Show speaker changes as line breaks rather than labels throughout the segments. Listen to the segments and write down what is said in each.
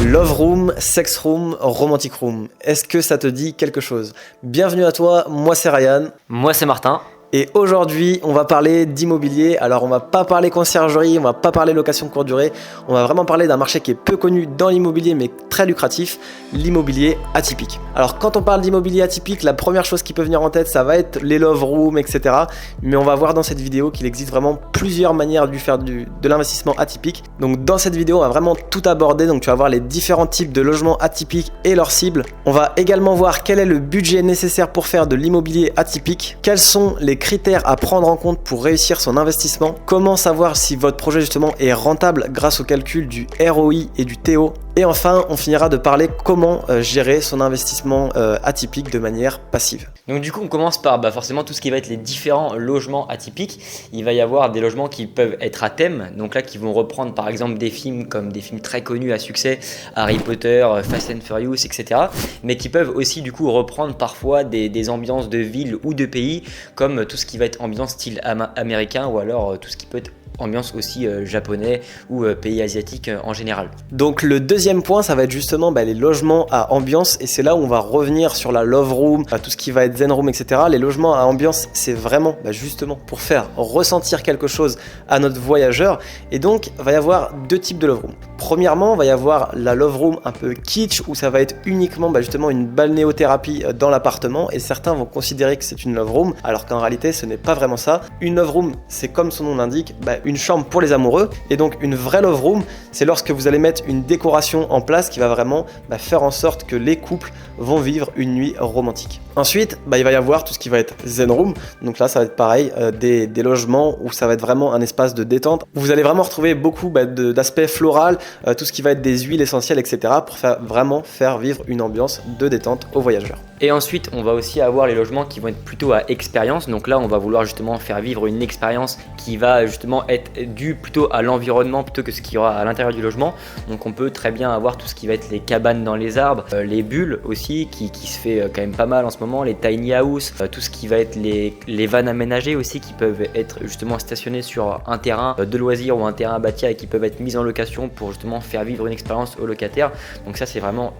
Love room, sex room, romantic room. Est-ce que ça te dit quelque chose? Bienvenue à toi, moi c'est Ryan.
Moi c'est Martin.
Et aujourd'hui, on va parler d'immobilier. Alors, on va pas parler conciergerie, on va pas parler location courte durée. On va vraiment parler d'un marché qui est peu connu dans l'immobilier, mais très lucratif, l'immobilier atypique. Alors, quand on parle d'immobilier atypique, la première chose qui peut venir en tête, ça va être les love rooms, etc. Mais on va voir dans cette vidéo qu'il existe vraiment plusieurs manières de faire de l'investissement atypique. Donc, dans cette vidéo, on va vraiment tout aborder. Donc, tu vas voir les différents types de logements atypiques et leurs cibles. On va également voir quel est le budget nécessaire pour faire de l'immobilier atypique. Quels sont les critères à prendre en compte pour réussir son investissement, comment savoir si votre projet justement est rentable grâce au calcul du ROI et du TO, et enfin on finira de parler comment gérer son investissement atypique de manière passive.
Donc du coup on commence par forcément tout ce qui va être les différents logements atypiques. Il va y avoir des logements qui peuvent être à thème, donc là qui vont reprendre par exemple des films comme des films très connus à succès, Harry Potter, Fast and Furious, etc. Mais qui peuvent aussi du coup reprendre parfois des ambiances de ville ou de pays comme tout ce qui va être ambiance style américain ou alors tout ce qui peut être ambiance aussi japonais ou pays asiatiques en général.
Donc le deuxième point, ça va être justement les logements à ambiance, et c'est là où on va revenir sur la love room, tout ce qui va être zen room, etc. Les logements à ambiance, c'est vraiment justement pour faire ressentir quelque chose à notre voyageur, et donc il va y avoir deux types de love room. Premièrement, il va y avoir la love room un peu kitsch, où ça va être uniquement justement une balnéothérapie dans l'appartement, et certains vont considérer que c'est une love room, alors qu'en réalité ce n'est pas vraiment ça. Une love room, c'est comme son nom l'indique, une chambre pour les amoureux, et donc une vraie love room, c'est lorsque vous allez mettre une décoration en place qui va vraiment faire en sorte que les couples vont vivre une nuit romantique. Ensuite, il va y avoir tout ce qui va être zen room, donc là ça va être pareil, des logements où ça va être vraiment un espace de détente, où vous allez vraiment retrouver beaucoup d'aspects floral, tout ce qui va être des huiles essentielles, etc. pour vraiment faire vivre une ambiance de détente aux voyageurs.
Et ensuite, on va aussi avoir les logements qui vont être plutôt à expérience. Donc là, on va vouloir justement faire vivre une expérience qui va justement être due plutôt à l'environnement plutôt que ce qu'il y aura à l'intérieur du logement. Donc on peut très bien avoir tout ce qui va être les cabanes dans les arbres, les bulles aussi, qui se fait quand même pas mal en ce moment, les tiny house, tout ce qui va être les vannes aménagées aussi qui peuvent être justement stationnées sur un terrain de loisirs ou un terrain à bâtir et qui peuvent être mises en location pour justement faire vivre une expérience aux locataires. Donc ça, c'est vraiment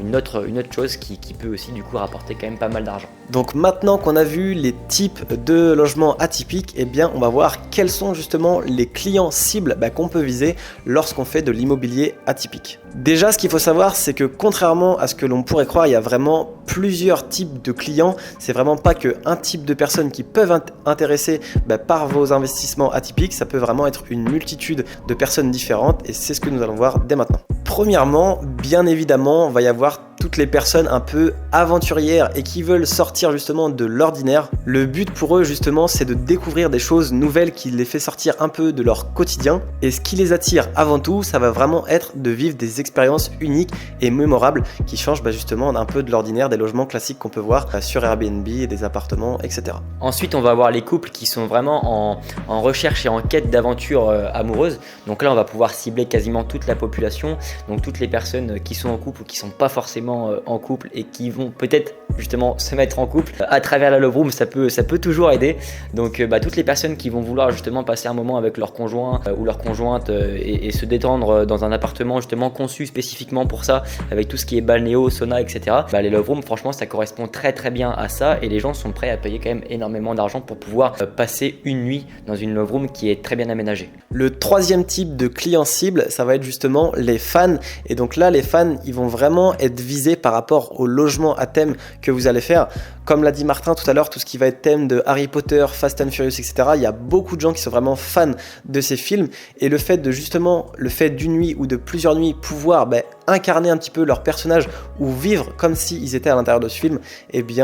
une autre chose qui peut aussi du coup rapporter quand même pas mal d'argent.
Donc maintenant qu'on a vu les types de logements atypiques, on va voir quels sont justement les clients cibles qu'on peut viser lorsqu'on fait de l'immobilier atypique. Déjà, ce qu'il faut savoir, c'est que contrairement à ce que l'on pourrait croire, il y a vraiment plusieurs types de clients. C'est vraiment pas qu'un type de personnes qui peuvent intéresser par vos investissements atypiques. Ça peut vraiment être une multitude de personnes différentes, et c'est ce que nous allons voir dès maintenant. Premièrement, bien évidemment, il va y avoir toutes les personnes un peu aventurières et qui veulent sortir justement de l'ordinaire. Le but pour eux justement, c'est de découvrir des choses nouvelles qui les fait sortir un peu de leur quotidien, et ce qui les attire avant tout, ça va vraiment être de vivre des expériences uniques et mémorables qui changent justement un peu de l'ordinaire des logements classiques qu'on peut voir sur Airbnb et des appartements, etc.
Ensuite, on va avoir les couples qui sont vraiment en recherche et en quête d'aventure amoureuse. Donc là, on va pouvoir cibler quasiment toute la population, donc toutes les personnes qui sont en couple ou qui sont pas forcément en couple et qui vont peut-être justement se mettre en couple à travers la love room. Ça peut toujours aider. Donc toutes les personnes qui vont vouloir justement passer un moment avec leur conjoint ou leur conjointe et se détendre dans un appartement justement conçu spécifiquement pour ça, avec tout ce qui est balnéo, sauna, etc. Les love rooms, franchement, ça correspond très très bien à ça, et les gens sont prêts à payer quand même énormément d'argent pour pouvoir passer une nuit dans une love room qui est très bien aménagée.
Le troisième type de client cible, ça va être justement les fans, et donc là les fans, ils vont vraiment être visés par rapport au logement à thème que vous allez faire. Comme l'a dit Martin tout à l'heure, tout ce qui va être thème de Harry Potter, Fast and Furious, etc. Il y a beaucoup de gens qui sont vraiment fans de ces films, et le fait d'une nuit ou de plusieurs nuits pouvoir incarner un petit peu leur personnage ou vivre comme s'ils étaient à l'intérieur de ce film,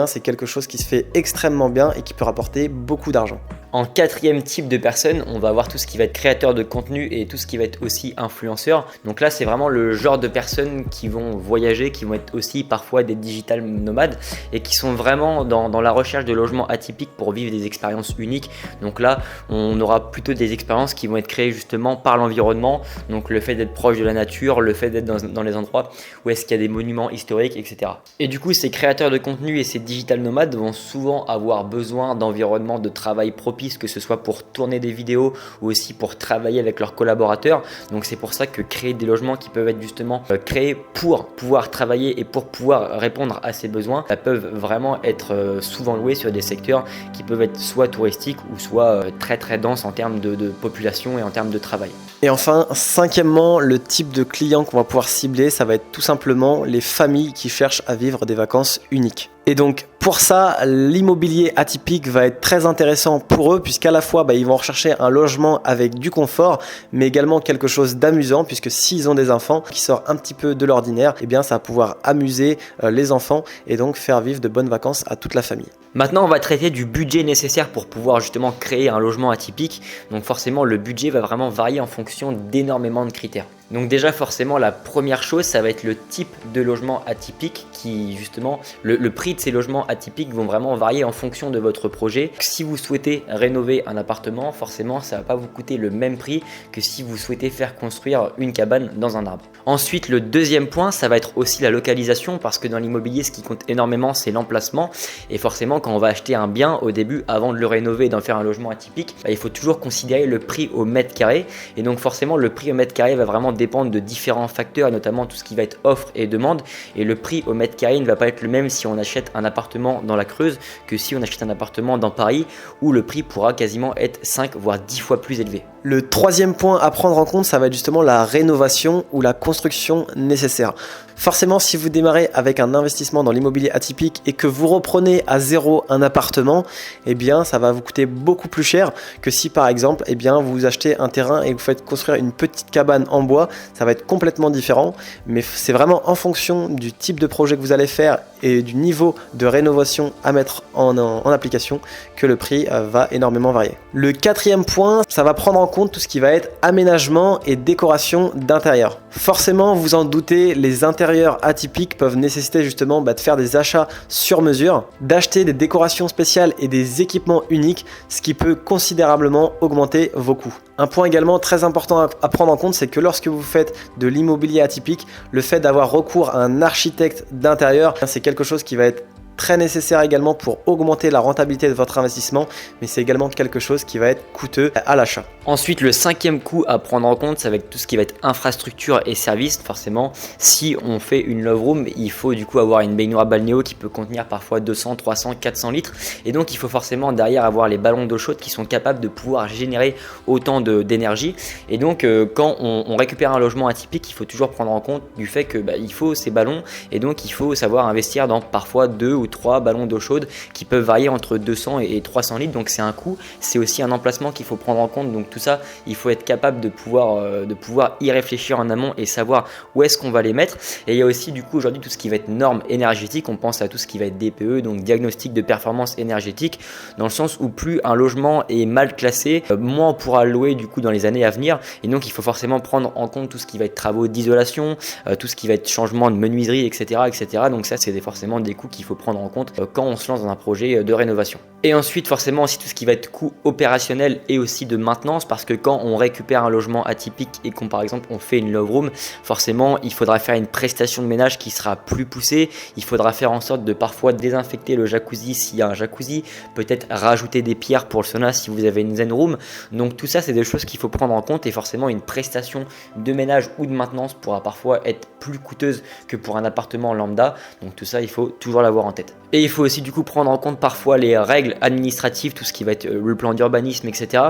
c'est quelque chose qui se fait extrêmement bien et qui peut rapporter beaucoup d'argent.
En quatrième type de personnes, on va avoir tout ce qui va être créateur de contenu et tout ce qui va être aussi influenceur. Donc là, c'est vraiment le genre de personnes qui vont voyager, qui vont être aussi parfois des digital nomades et qui sont vraiment vraiment dans la recherche de logements atypiques pour vivre des expériences uniques. Donc là, on aura plutôt des expériences qui vont être créées justement par l'environnement. Donc le fait d'être proche de la nature, le fait d'être dans les endroits où est-ce qu'il y a des monuments historiques, etc. Et du coup, ces créateurs de contenu et ces digital nomades vont souvent avoir besoin d'environnements de travail propices, que ce soit pour tourner des vidéos ou aussi pour travailler avec leurs collaborateurs. Donc c'est pour ça que créer des logements qui peuvent être justement créés pour pouvoir travailler et pour pouvoir répondre à ces besoins, peuvent vraiment être souvent loués sur des secteurs qui peuvent être soit touristiques ou soit très très denses en termes de population et en termes de travail.
Et enfin, cinquièmement, le type de client qu'on va pouvoir cibler, ça va être tout simplement les familles qui cherchent à vivre des vacances uniques. Et donc pour ça, l'immobilier atypique va être très intéressant pour eux, puisqu'à la fois ils vont rechercher un logement avec du confort, mais également quelque chose d'amusant, puisque s'ils ont des enfants qui sortent un petit peu de l'ordinaire, eh bien ça va pouvoir amuser les enfants et donc faire vivre de bonnes vacances à toute la famille.
Maintenant, on va traiter du budget nécessaire pour pouvoir justement créer un logement atypique. Donc forcément, le budget va vraiment varier en fonction d'énormément de critères. Donc déjà forcément la première chose, ça va être le type de logement atypique qui justement, le prix de ces logements atypiques vont vraiment varier en fonction de votre projet. Si vous souhaitez rénover un appartement, forcément ça ne va pas vous coûter le même prix que si vous souhaitez faire construire une cabane dans un arbre. Ensuite, le deuxième point, ça va être aussi la localisation, parce que dans l'immobilier, ce qui compte énormément, c'est l'emplacement. Et forcément, quand on va acheter un bien au début, avant de le rénover et d'en faire un logement atypique, il faut toujours considérer le prix au mètre carré. Et donc forcément, le prix au mètre carré va vraiment dépendre de différents facteurs, notamment tout ce qui va être offre et demande. Et le prix au mètre carré ne va pas être le même si on achète un appartement dans la Creuse que si on achète un appartement dans Paris, où le prix pourra quasiment être 5 voire 10 fois plus élevé.
Le troisième point à prendre en compte, ça va être justement la rénovation ou la construction nécessaire. Forcément, si vous démarrez avec un investissement dans l'immobilier atypique et que vous reprenez à zéro un appartement, eh bien ça va vous coûter beaucoup plus cher que si par exemple vous achetez un terrain et vous faites construire une petite cabane en bois. Ça va être complètement différent, mais c'est vraiment en fonction du type de projet que vous allez faire et du niveau de rénovation à mettre en application que le prix va énormément varier. Le quatrième point, ça va prendre en compte tout ce qui va être aménagement et décoration d'intérieur. Forcément, vous en doutez, les intérieurs atypiques peuvent nécessiter justement de faire des achats sur mesure, d'acheter des décorations spéciales et des équipements uniques, ce qui peut considérablement augmenter vos coûts. Un point également très important à prendre en compte, c'est que lorsque vous faites de l'immobilier atypique, le fait d'avoir recours à un architecte d'intérieur, c'est quelque chose qui va être très nécessaire également pour augmenter la rentabilité de votre investissement, mais c'est également quelque chose qui va être coûteux à l'achat.
Ensuite, le cinquième coût à prendre en compte, c'est avec tout ce qui va être infrastructure et services. Forcément, si on fait une love room, il faut du coup avoir une baignoire balnéo qui peut contenir parfois 200, 300, 400 litres. Et donc, il faut forcément derrière avoir les ballons d'eau chaude qui sont capables de pouvoir générer autant d'énergie. Et donc, quand on récupère un logement atypique, il faut toujours prendre en compte du fait que il faut ces ballons. Et donc, il faut savoir investir dans parfois 2 ou 3 ballons d'eau chaude qui peuvent varier entre 200 et 300 litres. Donc, c'est un coût. C'est aussi un emplacement qu'il faut prendre en compte. Donc, tout ça, il faut être capable de pouvoir y réfléchir en amont et savoir où est-ce qu'on va les mettre. Et il y a aussi du coup aujourd'hui tout ce qui va être normes énergétiques. On pense à tout ce qui va être DPE, donc diagnostic de performance énergétique, dans le sens où plus un logement est mal classé, moins on pourra le louer du coup dans les années à venir. Et donc il faut forcément prendre en compte tout ce qui va être travaux d'isolation, tout ce qui va être changement de menuiserie, etc. Donc ça, c'est forcément des coûts qu'il faut prendre en compte quand on se lance dans un projet de rénovation. Et ensuite forcément aussi tout ce qui va être coût opérationnel et aussi de maintenance, parce que quand on récupère un logement atypique et qu'on par exemple on fait une love room, forcément il faudra faire une prestation de ménage qui sera plus poussée. Il faudra faire en sorte de parfois désinfecter le jacuzzi s'il y a un jacuzzi, peut-être rajouter des pierres pour le sauna si vous avez une zen room. Donc tout ça, c'est des choses qu'il faut prendre en compte, et forcément une prestation de ménage ou de maintenance pourra parfois être plus coûteuse que pour un appartement lambda. Donc tout ça, il faut toujours l'avoir en tête. Et il faut aussi du coup prendre en compte parfois les règles administratives, tout ce qui va être le plan d'urbanisme, etc.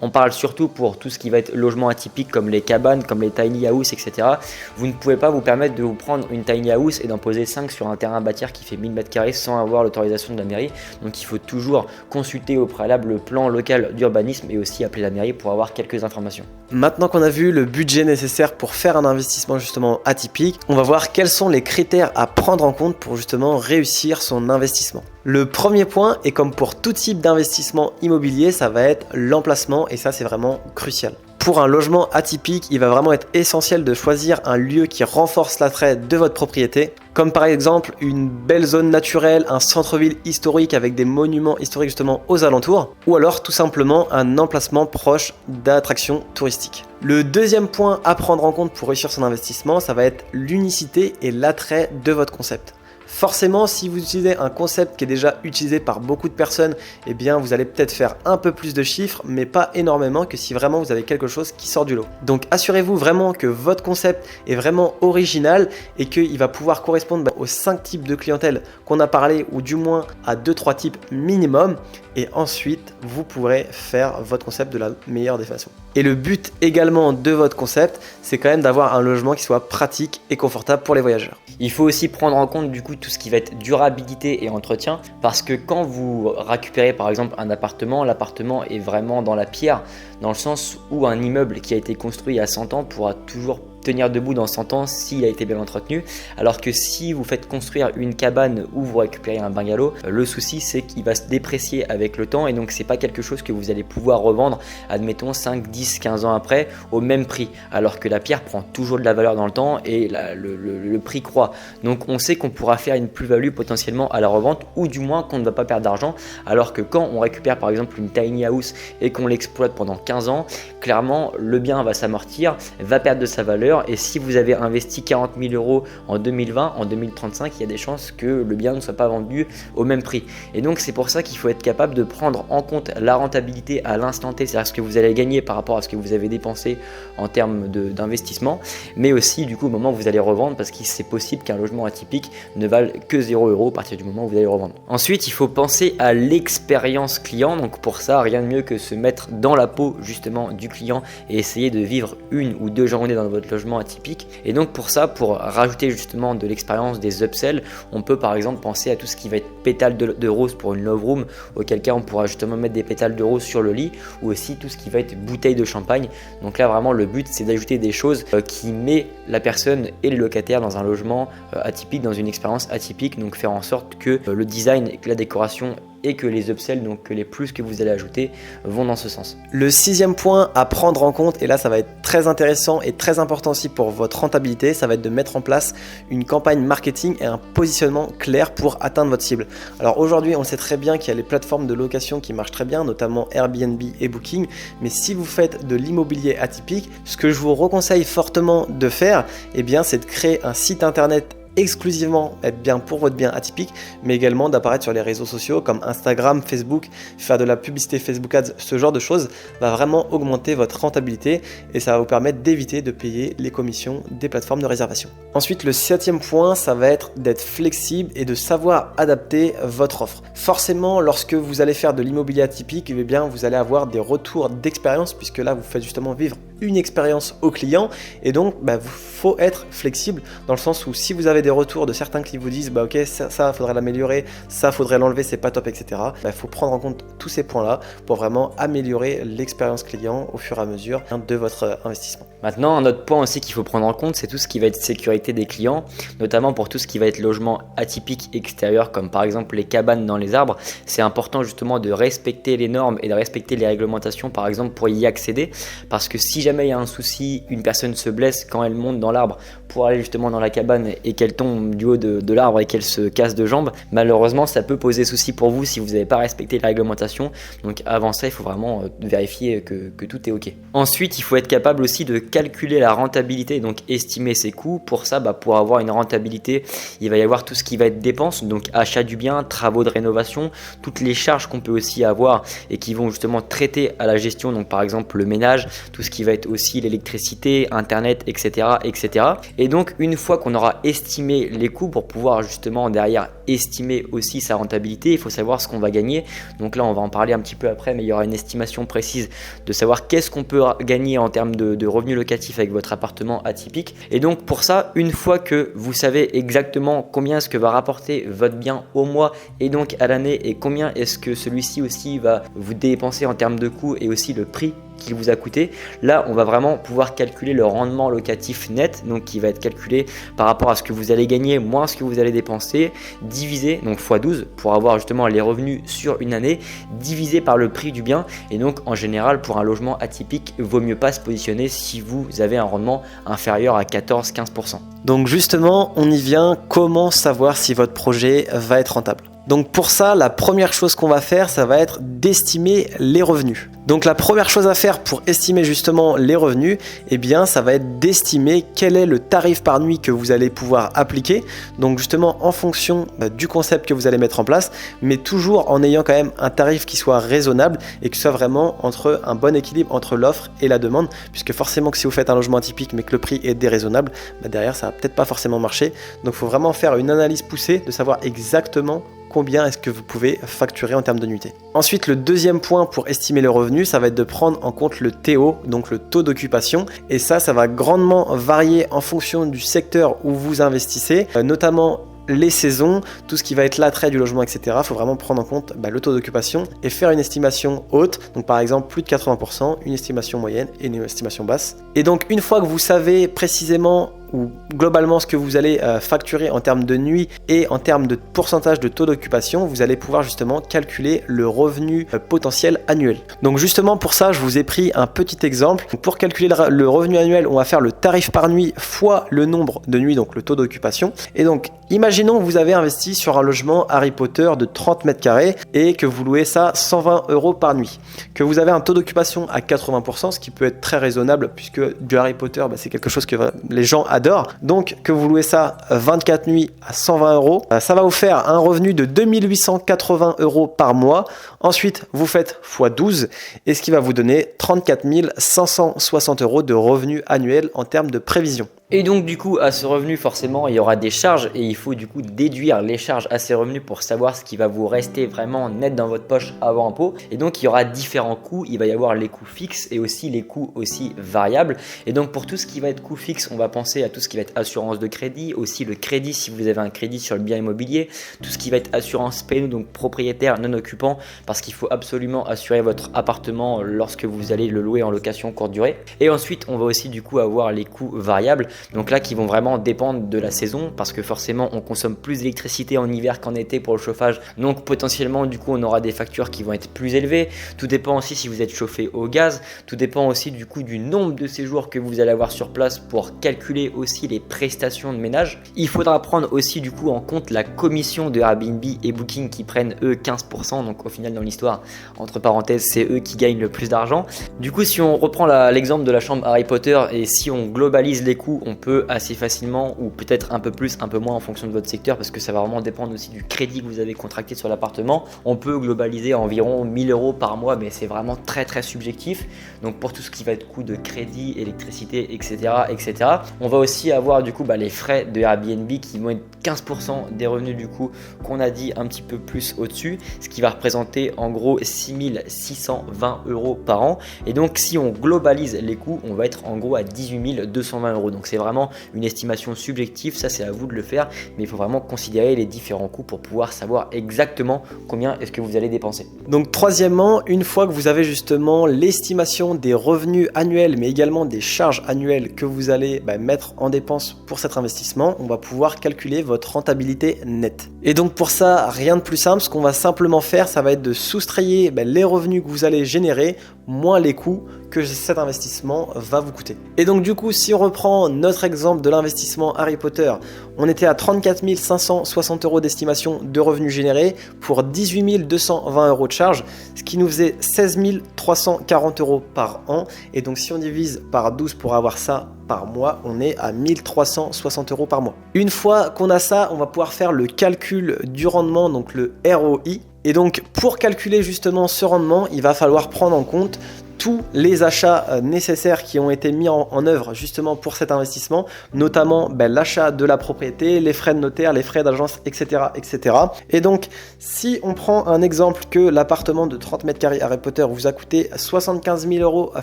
On parle surtout pour tout ce qui va être logement atypique comme les cabanes, comme les tiny house, etc. Vous ne pouvez pas vous permettre de vous prendre une tiny house et d'en poser 5 sur un terrain à bâtir qui fait 1000 m² sans avoir l'autorisation de la mairie. Donc il faut toujours consulter au préalable le plan local d'urbanisme et aussi appeler la mairie pour avoir quelques informations.
Maintenant qu'on a vu le budget nécessaire pour faire un investissement justement atypique, on va voir quels sont les critères à prendre en compte pour justement réussir son investissement. Le premier point, et comme pour tout type d'investissement immobilier, ça va être l'emplacement, et ça c'est vraiment crucial. Pour un logement atypique, il va vraiment être essentiel de choisir un lieu qui renforce l'attrait de votre propriété. comme par exemple une belle zone naturelle, un centre-ville historique avec des monuments historiques justement aux alentours, ou alors tout simplement un emplacement proche d'attractions touristiques. Le deuxième point à prendre en compte pour réussir son investissement, ça va être l'unicité et l'attrait de votre concept. Forcément, si vous utilisez un concept qui est déjà utilisé par beaucoup de personnes, eh bien vous allez peut-être faire un peu plus de chiffres, mais pas énormément que si vraiment vous avez quelque chose qui sort du lot. Donc assurez-vous vraiment que votre concept est vraiment original et qu'il va pouvoir correspondre aux 5 types de clientèle qu'on a parlé, ou du moins à 2-3 types minimum. Et ensuite, vous pourrez faire votre concept de la meilleure des façons. Et le but également de votre concept, c'est quand même d'avoir un logement qui soit pratique et confortable pour les voyageurs.
Il faut aussi prendre en compte du coup tout ce qui va être durabilité et entretien, parce que quand vous récupérez par exemple un appartement, l'appartement est vraiment dans la pierre, dans le sens où un immeuble qui a été construit à 100 ans pourra toujours tenir debout dans 100 ans s'il a été bien entretenu, alors que si vous faites construire une cabane ou vous récupérez un bungalow, le souci c'est qu'il va se déprécier avec le temps, et donc c'est pas quelque chose que vous allez pouvoir revendre, admettons 5, 10, 15 ans après au même prix, alors que la pierre prend toujours de la valeur dans le temps et le prix croît. Donc on sait qu'on pourra faire une plus-value potentiellement à la revente, ou du moins qu'on ne va pas perdre d'argent, alors que quand on récupère par exemple une tiny house et qu'on l'exploite pendant 15 ans, clairement le bien va s'amortir, va perdre de sa valeur. Et si vous avez investi 40 000 euros en 2020, en 2035, il y a des chances que le bien ne soit pas vendu au même prix. Et donc c'est pour ça qu'il faut être capable de prendre en compte la rentabilité à l'instant T, c'est-à-dire ce que vous allez gagner par rapport à ce que vous avez dépensé en termes d'investissement, mais aussi du coup au moment où vous allez revendre, parce que c'est possible qu'un logement atypique ne vale que 0 € à partir du moment où vous allez revendre. Ensuite, il faut penser à l'expérience client. Donc pour ça, rien de mieux que se mettre dans la peau justement du client et essayer de vivre 1 ou 2 journées dans votre logement atypique. Et donc pour ça, pour rajouter justement de l'expérience, des upsells, on peut par exemple penser à tout ce qui va être pétales de rose pour une love room, auquel cas on pourra justement mettre des pétales de rose sur le lit, ou aussi tout ce qui va être bouteille de champagne. Donc là vraiment le but c'est d'ajouter des choses qui met la personne et le locataire dans un logement atypique, dans une expérience atypique, donc faire en sorte que le design et que la décoration et que les upsells, donc que les plus que vous allez ajouter, vont dans ce sens.
Le 6e point à prendre en compte, et là ça va être très intéressant et très important aussi pour votre rentabilité, ça va être de mettre en place une campagne marketing et un positionnement clair pour atteindre votre cible. Alors aujourd'hui on sait très bien qu'il y a les plateformes de location qui marchent très bien, notamment Airbnb et Booking, mais si vous faites de l'immobilier atypique, ce que je vous reconseille fortement de faire, eh bien, c'est de créer un site internet exclusivement bien pour votre bien atypique, mais également d'apparaître sur les réseaux sociaux comme Instagram, Facebook, faire de la publicité Facebook Ads, ce genre de choses va vraiment augmenter votre rentabilité et ça va vous permettre d'éviter de payer les commissions des plateformes de réservation. Ensuite, le 7e point, ça va être d'être flexible et de savoir adapter votre offre. Forcément, lorsque vous allez faire de l'immobilier atypique, eh bien, vous allez avoir des retours d'expérience, puisque là, vous faites justement vivre une expérience au client, et donc faut être flexible dans le sens où si vous avez des retours de certains qui vous disent ok, ça faudrait l'améliorer, ça faudrait l'enlever, c'est pas top, etc. Faut prendre en compte tous ces points là pour vraiment améliorer l'expérience client au fur et à mesure de votre investissement.
Maintenant, un autre point aussi qu'il faut prendre en compte, c'est tout ce qui va être sécurité des clients, notamment pour tout ce qui va être logement atypique extérieur, comme par exemple les cabanes dans les arbres. C'est important justement de respecter les normes et de respecter les réglementations, par exemple pour y accéder, parce que si jamais il y a un souci, une personne se blesse quand elle monte dans l'arbre pour aller justement dans la cabane et qu'elle tombe du haut de l'arbre et qu'elle se casse de jambes, malheureusement ça peut poser souci pour vous si vous n'avez pas respecté la réglementation. Donc avant ça, il faut vraiment vérifier que tout est ok. Ensuite, il faut être capable aussi de calculer la rentabilité, donc estimer ses coûts. Pour ça, pour avoir une rentabilité, il va y avoir tout ce qui va être dépenses, donc achat du bien, travaux de rénovation, toutes les charges qu'on peut aussi avoir et qui vont justement traiter à la gestion, donc par exemple le ménage, tout ce qui va être aussi l'électricité, internet, etc., etc. Et donc une fois qu'on aura estimé les coûts, pour pouvoir justement derrière estimer aussi sa rentabilité, il faut savoir ce qu'on va gagner. Donc là on va en parler un petit peu après, mais il y aura une estimation précise de savoir qu'est-ce qu'on peut gagner en termes de revenus locatifs avec votre appartement atypique. Et donc pour ça, une fois que vous savez exactement combien est-ce que va rapporter votre bien au mois et donc à l'année, et combien est-ce que celui-ci aussi va vous dépenser en termes de coûts, et aussi le prix qu'il vous a coûté. Là, on va vraiment pouvoir calculer le rendement locatif net, donc qui va être calculé par rapport à ce que vous allez gagner moins ce que vous allez dépenser, divisé donc x12 pour avoir justement les revenus sur une année, divisé par le prix du bien. Et donc en général, pour un logement atypique, il vaut mieux pas se positionner si vous avez un rendement inférieur à 14-15%.
Donc justement, on y vient, comment savoir si votre projet va être rentable? Donc pour ça, la première chose qu'on va faire, ça va être d'estimer les revenus. Donc la première chose à faire pour estimer justement les revenus, eh bien ça va être d'estimer quel est le tarif par nuit que vous allez pouvoir appliquer. Donc justement en fonction du concept que vous allez mettre en place, mais toujours en ayant quand même un tarif qui soit raisonnable et qui soit vraiment entre un bon équilibre entre l'offre et la demande, puisque forcément que si vous faites un logement atypique mais que le prix est déraisonnable, derrière ça va peut-être pas forcément marcher. Donc il faut vraiment faire une analyse poussée de savoir exactement combien est-ce que vous pouvez facturer en termes de nuitées. Ensuite, le deuxième point pour estimer le revenu, ça va être de prendre en compte le TO, donc le taux d'occupation. Et ça va grandement varier en fonction du secteur où vous investissez, notamment les saisons, tout ce qui va être l'attrait du logement, etc. Il faut vraiment prendre en compte le taux d'occupation et faire une estimation haute, donc par exemple plus de 80%, une estimation moyenne et une estimation basse. Et donc une fois que vous savez précisément ou globalement ce que vous allez facturer en termes de nuit et en termes de pourcentage de taux d'occupation, vous allez pouvoir justement calculer le revenu potentiel annuel. Donc justement pour ça, je vous ai pris un petit exemple. Pour calculer le revenu annuel, on va faire le tarif par nuit fois le nombre de nuits, donc le taux d'occupation. Et donc imaginons que vous avez investi sur un logement Harry Potter de 30 mètres carrés et que vous louez ça 120 € par nuit. Que vous avez un taux d'occupation à 80%, ce qui peut être très raisonnable puisque du Harry Potter, c'est quelque chose que les gens adorent. Donc que vous louez ça 24 nuits à 120 €, ça va vous faire un revenu de 2880 € par mois. Ensuite, vous faites x12 et ce qui va vous donner 34 560 € de revenus annuels en termes de prévision.
Et donc du coup à ce revenu forcément il y aura des charges et il faut du coup déduire les charges à ces revenus pour savoir ce qui va vous rester vraiment net dans votre poche avant impôt. Et donc il y aura différents coûts, il va y avoir les coûts fixes et aussi les coûts aussi variables. Et donc pour tout ce qui va être coût fixe, on va penser à tout ce qui va être assurance de crédit, aussi le crédit si vous avez un crédit sur le bien immobilier, tout ce qui va être assurance PNU, donc propriétaire non occupant, parce qu'il faut absolument assurer votre appartement lorsque vous allez le louer en location courte durée. Et ensuite on va aussi du coup avoir les coûts variables. Donc là qui vont vraiment dépendre de la saison parce que forcément on consomme plus d'électricité en hiver qu'en été pour le chauffage, donc potentiellement du coup on aura des factures qui vont être plus élevées. Tout dépend aussi si vous êtes chauffé au gaz, tout dépend aussi du coup du nombre de séjours que vous allez avoir sur place pour calculer aussi les prestations de ménage. Il faudra prendre aussi du coup en compte la commission de Airbnb et Booking qui prennent eux 15%, donc au final dans l'histoire entre parenthèses c'est eux qui gagnent le plus d'argent. Du coup si on reprend l'exemple de la chambre Harry Potter et si on globalise les coûts, on peut assez facilement ou peut-être un peu plus, un peu moins en fonction de votre secteur parce que ça va vraiment dépendre aussi du crédit que vous avez contracté sur l'appartement. On peut globaliser à environ 1000 € par mois mais c'est vraiment très très subjectif. Donc pour tout ce qui va être coût de crédit, électricité, etc. On va aussi avoir du coup les frais de Airbnb qui vont être 15% des revenus du coup qu'on a dit un petit peu plus au-dessus, ce qui va représenter en gros 6620 € par an. Et donc si on globalise les coûts, on va être en gros à 18 220 €. Donc c'est vraiment une estimation subjective, ça c'est à vous de le faire, mais il faut vraiment considérer les différents coûts pour pouvoir savoir exactement combien est-ce que vous allez dépenser.
Donc troisièmement, une fois que vous avez justement l'estimation des revenus annuels, mais également des charges annuelles que vous allez mettre en dépense pour cet investissement, on va pouvoir calculer votre rentabilité nette. Et donc pour ça, rien de plus simple, ce qu'on va simplement faire, ça va être de soustraire les revenus que vous allez générer, moins les coûts que cet investissement va vous coûter. Et donc du coup, si on reprend notre exemple de l'investissement Harry Potter, on était à 34 560 € d'estimation de revenus générés pour 18 220 € de charges, ce qui nous faisait 16 340 € par an. Et donc si on divise par 12 pour avoir ça par mois, on est à 1360 € par mois. Une fois qu'on a ça, on va pouvoir faire le calcul du rendement, donc le ROI. Et donc pour calculer justement ce rendement, il va falloir prendre en compte tous les achats nécessaires qui ont été mis en œuvre justement pour cet investissement, notamment l'achat de la propriété, les frais de notaire, les frais d'agence, etc., etc. Et donc, si on prend un exemple que l'appartement de 30 mètres carrés Harry Potter vous a coûté 75 000 €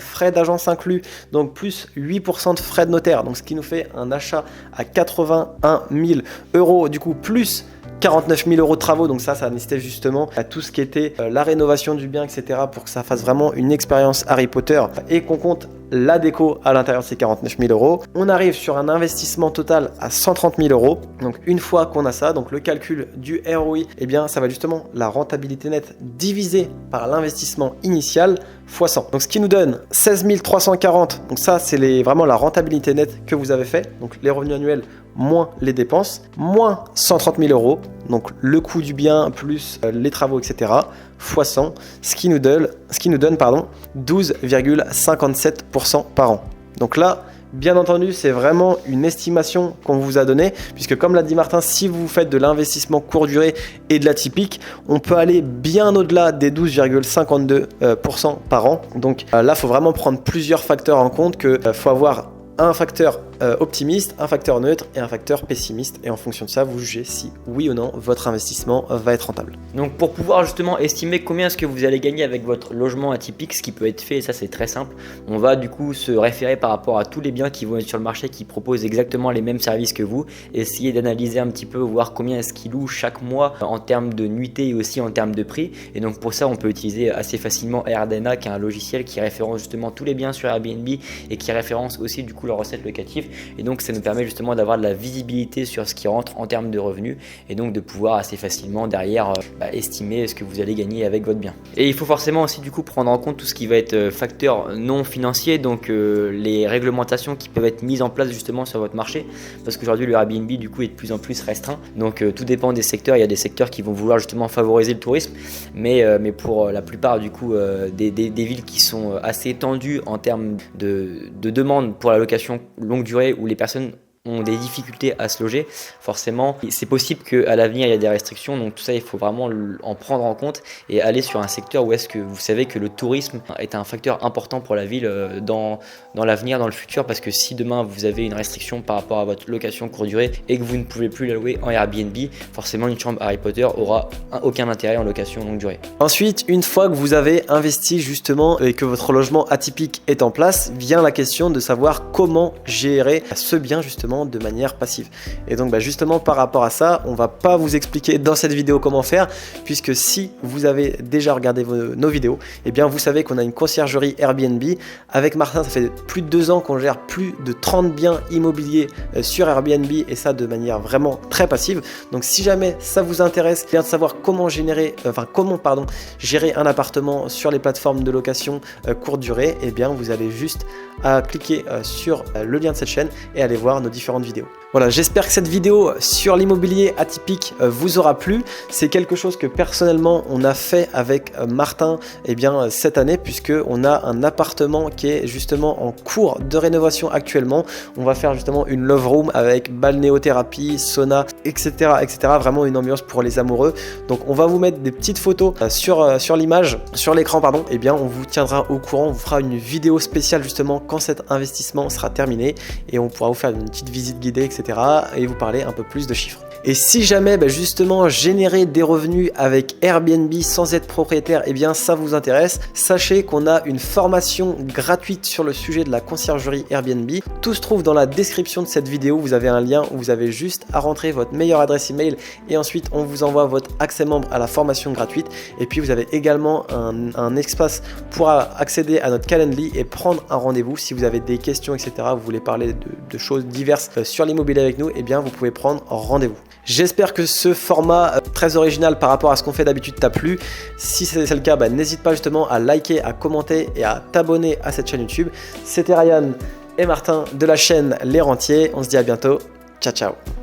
frais d'agence inclus, donc plus 8% de frais de notaire, donc ce qui nous fait un achat à 81 000 € du coup, plus 49 000 € de travaux, donc ça nécessitait justement tout ce qui était la rénovation du bien, etc. pour que ça fasse vraiment une expérience Harry Potter et qu'on compte la déco à l'intérieur de ces 49 000 €. On arrive sur un investissement total à 130 000 €. Donc une fois qu'on a ça, donc le calcul du ROI, eh bien ça va justement la rentabilité nette divisée par l'investissement initial fois 100. Donc ce qui nous donne 16 340. Donc ça c'est vraiment la rentabilité nette que vous avez fait. Donc les revenus annuels moins les dépenses, moins 130 000 €. Donc le coût du bien plus les travaux, etc. fois 100, ce qui nous donne 12,57% par an. Donc là, bien entendu, c'est vraiment une estimation qu'on vous a donnée, puisque comme l'a dit Martin, si vous faites de l'investissement court durée et de l'atypique, on peut aller bien au-delà des 12,52% par an. Donc là, il faut vraiment prendre plusieurs facteurs en compte, qu'il faut avoir un facteur optimiste, un facteur neutre et un facteur pessimiste, et en fonction de ça vous jugez si oui ou non votre investissement va être rentable.
Donc pour pouvoir justement estimer combien est-ce que vous allez gagner avec votre logement atypique, ce qui peut être fait, et ça c'est très simple, on va du coup se référer par rapport à tous les biens qui vont être sur le marché, qui proposent exactement les mêmes services que vous, essayer d'analyser un petit peu, voir combien est-ce qu'ils louent chaque mois en termes de nuitées et aussi en termes de prix. Et donc pour ça on peut utiliser assez facilement Airdna, qui est un logiciel qui référence justement tous les biens sur Airbnb et qui référence aussi du coup leurs recettes locatives. Et donc ça nous permet justement d'avoir de la visibilité sur ce qui rentre en termes de revenus, et donc de pouvoir assez facilement derrière estimer ce que vous allez gagner avec votre bien. Et il faut forcément aussi du coup prendre en compte tout ce qui va être facteur non financier, donc les réglementations qui peuvent être mises en place justement sur votre marché, parce qu'aujourd'hui le Airbnb du coup est de plus en plus restreint, donc tout dépend des secteurs. Il y a des secteurs qui vont vouloir justement favoriser le tourisme, mais pour la plupart du coup des villes qui sont assez tendues en termes de demande pour la location longue durée, où les personnes ont des difficultés à se loger, forcément c'est possible qu'à l'avenir il y a des restrictions. Donc tout ça il faut vraiment en prendre en compte et aller sur un secteur où est-ce que vous savez que le tourisme est un facteur important pour la ville dans l'avenir, dans le futur, parce que si demain vous avez une restriction par rapport à votre location courte durée et que vous ne pouvez plus la louer en Airbnb, forcément une chambre Harry Potter aura aucun intérêt en location longue durée.
Ensuite, une fois que vous avez investi justement et que votre logement atypique est en place, vient la question de savoir comment gérer ce bien justement de manière passive. Et donc justement par rapport à ça, on va pas vous expliquer dans cette vidéo comment faire, puisque si vous avez déjà regardé nos vidéos, eh bien vous savez qu'on a une conciergerie Airbnb. Avec Martin, ça fait plus de 2 ans qu'on gère plus de 30 biens immobiliers sur Airbnb, et ça de manière vraiment très passive. Donc si jamais ça vous intéresse bien de savoir comment gérer un appartement sur les plateformes de location courte durée, eh bien vous allez juste à cliquer sur le lien de cette chaîne et aller voir nos différentes vidéos. Voilà, j'espère que cette vidéo sur l'immobilier atypique vous aura plu. C'est quelque chose que personnellement on a fait avec Martin cette année, puisque on a un appartement qui est justement en cours de rénovation actuellement. On va faire justement une love room avec balnéothérapie, sauna, etc. Vraiment une ambiance pour les amoureux. Donc on va vous mettre des petites photos sur l'image, sur l'écran pardon. On vous tiendra au courant, on vous fera une vidéo spéciale justement quand cet investissement sera terminé, et on pourra vous faire une petite visite guidée, etc. et vous parler un peu plus de chiffres. Et si jamais justement générer des revenus avec Airbnb sans être propriétaire, ça vous intéresse, sachez qu'on a une formation gratuite sur le sujet de la conciergerie Airbnb. Tout se trouve dans la description de cette vidéo. Vous avez un lien où vous avez juste à rentrer votre meilleure adresse email, et ensuite on vous envoie votre accès membre à la formation gratuite. Et puis vous avez également un espace pour accéder à notre Calendly et prendre un rendez-vous si vous avez des questions, etc. Vous voulez parler de choses diverses sur l'immobilier avec nous, vous pouvez prendre rendez-vous. J'espère que ce format très original par rapport à ce qu'on fait d'habitude t'a plu. Si c'est le cas, n'hésite pas justement à liker, à commenter et à t'abonner à cette chaîne YouTube. C'était Ryan et Martin de la chaîne Les Rentiers. On se dit à bientôt. Ciao ciao.